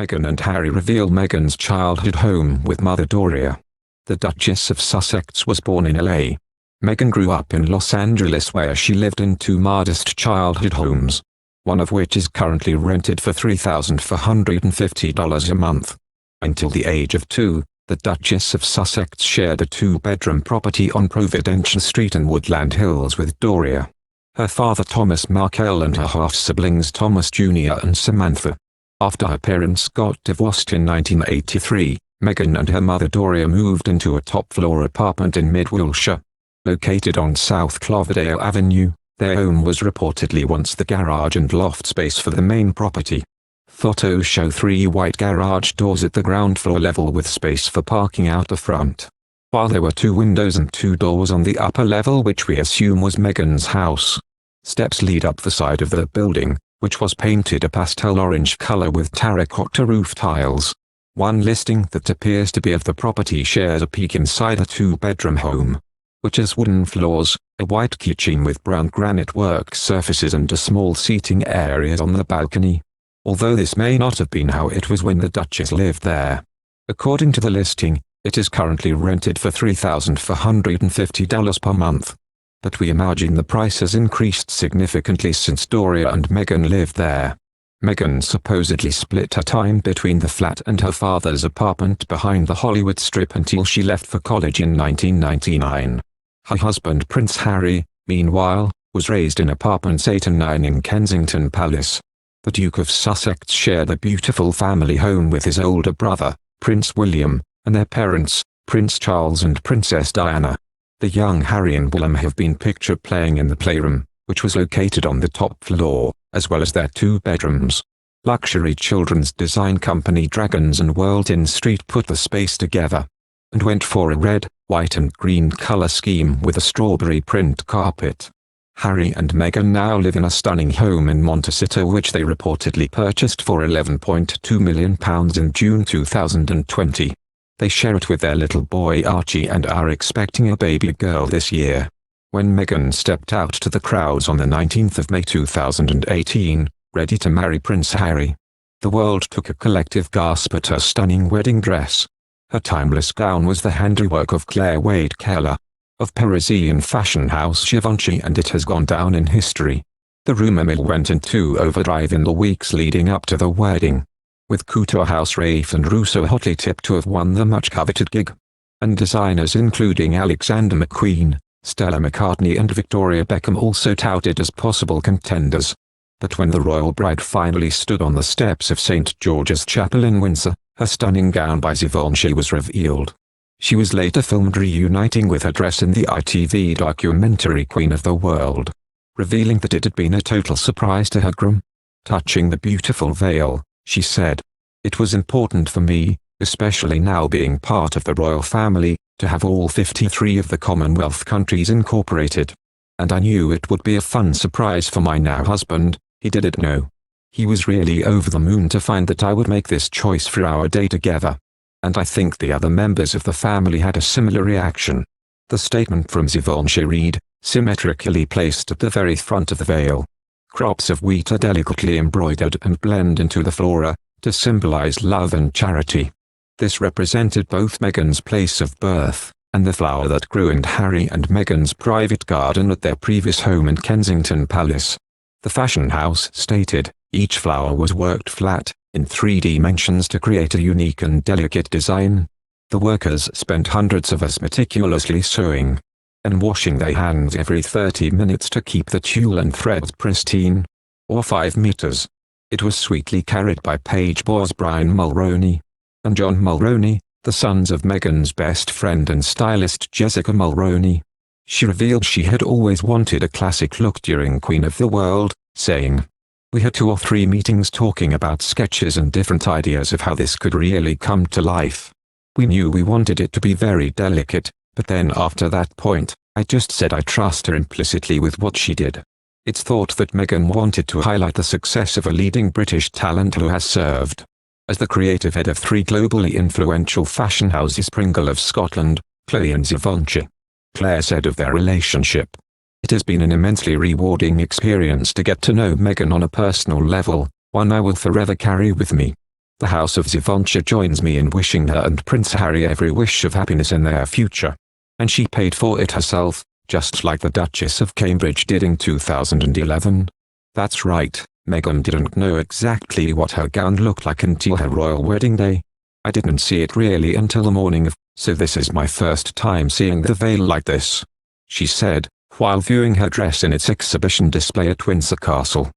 Meghan and Harry reveal Meghan's childhood home with mother Doria. The Duchess of Sussex was born in LA. Meghan grew up in Los Angeles, where she lived in two modest childhood homes, one of which is currently rented for $3,450 a month. Until the age of 2, the Duchess of Sussex shared a two-bedroom property on Providential Street in Woodland Hills with Doria, her father Thomas Markle, and her half-siblings Thomas Jr. and Samantha. After her parents got divorced in 1983, Meghan and her mother Doria moved into a top-floor apartment in Mid-Wilshire. Located on South Cloverdale Avenue, their home was reportedly once the garage and loft space for the main property. Photos show 3 white garage doors at the ground floor level with space for parking out the front, while there were 2 windows and 2 doors on the upper level, which we assume was Meghan's house. Steps lead up the side of the building, which was painted a pastel orange color with terracotta roof tiles. One listing that appears to be of the property shares a peek inside a 2-bedroom home, which has wooden floors, a white kitchen with brown granite work surfaces, and a small seating area on the balcony. Although this may not have been how it was when the Duchess lived there. According to the listing, it is currently rented for $3,450 per month. But we imagine the price has increased significantly since Doria and Meghan lived there. Meghan supposedly split her time between the flat and her father's apartment behind the Hollywood Strip until she left for college in 1999. Her husband Prince Harry, meanwhile, was raised in apartments 8 and 9 in Kensington Palace. The Duke of Sussex shared a beautiful family home with his older brother, Prince William, and their parents, Prince Charles and Princess Diana. The young Harry and William have been pictured playing in the playroom, which was located on the top floor, as well as their 2 bedrooms. Luxury children's design company Dragons and World in Street put the space together, and went for a red, white and green color scheme with a strawberry print carpet. Harry and Meghan now live in a stunning home in Montecito, which they reportedly purchased for £11.2 million in June 2020. They share it with their little boy Archie and are expecting a baby girl this year. When Meghan stepped out to the crowds on the 19th of May 2018, ready to marry Prince Harry, the world took a collective gasp at her stunning wedding dress. Her timeless gown was the handiwork of Claire Wade Keller, of Parisian fashion house Givenchy, and it has gone down in history. The rumor mill went into overdrive in the weeks leading up to the wedding, with couture house Rafe and Russo hotly tipped to have won the much-coveted gig. And designers including Alexander McQueen, Stella McCartney and Victoria Beckham also touted as possible contenders. But when the royal bride finally stood on the steps of St. George's Chapel in Windsor, her stunning gown by Givenchy was revealed. She was later filmed reuniting with her dress in the ITV documentary Queen of the World, revealing that it had been a total surprise to her groom. Touching the beautiful veil, she said, "It was important for me, especially now being part of the royal family, to have all 53 of the Commonwealth countries incorporated. And I knew it would be a fun surprise for my now husband. He didn't know. He was really over the moon to find that I would make this choice for our day together. And I think the other members of the family had a similar reaction." The statement from Givenchy read, "Symmetrically placed at the very front of the veil, crops of wheat are delicately embroidered and blend into the flora, to symbolize love and charity." This represented both Meghan's place of birth, and the flower that grew in Harry and Meghan's private garden at their previous home in Kensington Palace. The fashion house stated, each flower was worked flat, in 3 dimensions to create a unique and delicate design. The workers spent hundreds of hours meticulously sewing and washing their hands every 30 minutes to keep the tulle and threads pristine. Or 5 meters. It was sweetly carried by page boys Brian Mulroney and John Mulroney, the sons of Meghan's best friend and stylist Jessica Mulroney. She revealed she had always wanted a classic look during Queen of the World, saying, "We had 2 or 3 meetings talking about sketches and different ideas of how this could really come to life. We knew we wanted it to be very delicate, but then after that point, I just said I trust her implicitly with what she did." It's thought that Meghan wanted to highlight the success of a leading British talent who has served as the creative head of 3 globally influential fashion houses, Pringle of Scotland, Chloe and Givenchy. Claire said of their relationship, "It has been an immensely rewarding experience to get to know Meghan on a personal level, one I will forever carry with me. The House of Zavancha joins me in wishing her and Prince Harry every wish of happiness in their future. And she paid for it herself, just like the Duchess of Cambridge did in 2011. That's right, Meghan didn't know exactly what her gown looked like until her royal wedding day. I didn't see it really until the morning of, so this is my first time seeing the veil like this, she said, while viewing her dress in its exhibition display at Windsor Castle.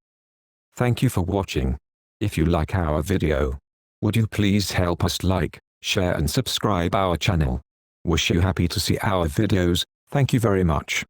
Thank you for watching. If you like our video, would you please help us like, share and subscribe our channel. Wish you happy to see our videos. Thank you very much.